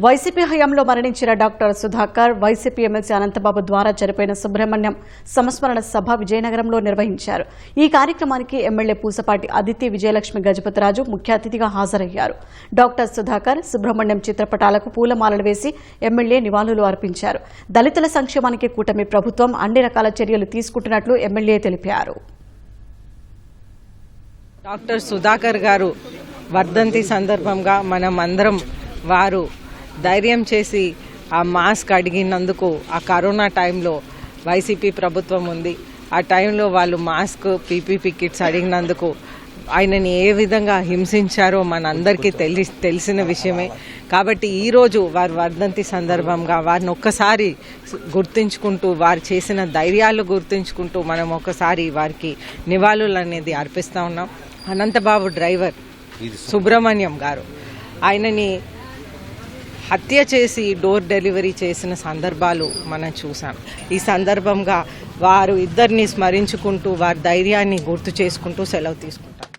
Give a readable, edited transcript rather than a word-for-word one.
YCP హయాంలో మరణించిన doctor Sudhakar, YCP MLC Anantha Babu ద్వారా చనిపోయిన సుబ్రహ్మణ్యం సంస్మరణ సభ విజయనగరంలో నిర్వహించారు. ఈ కార్యక్రమానికి ఎమ్మెల్యే పూసపాటి అదితి, విజయలక్ష్మి గజపతిరాజు ముఖ్య అతిథిగా హాజరయ్యారు. డాక్టర్ సుధాకర్, సుబ్రహ్మణ్యం చిత్రపటాలకు పూలమాలలు వేసి ఎమ్మెల్యే నివాళులు అర్పించారు. దళితుల సంక్షేమానికి కూటమి ప్రభుత్వం అన్ని రకాల చర్యలు తీసుకుంటున్నట్లు ఎమ్మెల్యే తెలిపారు. డాక్టర్ సుధాకర్ గారు వర్ధంతి సందర్భంగా మనమందరం వారు ధైర్యం చేసి ఆ మాస్క్ అడిగినందుకు, ఆ కరోనా టైంలో వైసీపీ ప్రభుత్వం ఉంది, ఆ టైంలో వాళ్ళు మాస్క్, పీపీపీ కిట్స్ అడిగినందుకు ఆయనని ఏ విధంగా హింసించారో మనందరికీ తెలిసిన విషయమే. కాబట్టి ఈరోజు వారి వర్ధంతి సందర్భంగా వారిని ఒక్కసారి గుర్తించుకుంటూ, వారు చేసిన ధైర్యాలు గుర్తించుకుంటూ మనం ఒకసారి వారికి నివాళులు అనేది అర్పిస్తూ ఉన్నాం. అనంతబాబు డ్రైవర్ సుబ్రహ్మణ్యం గారు ఆయనని హత్య చేసి డోర్ డెలివరీ చేసిన సందర్భాలు మనం చూసాం. ఈ సందర్భంగా వారు ఇద్దరిని స్మరించుకుంటూ, వారి ధైర్యాన్ని గుర్తు చేసుకుంటూ సెలవు తీసుకుంటాం.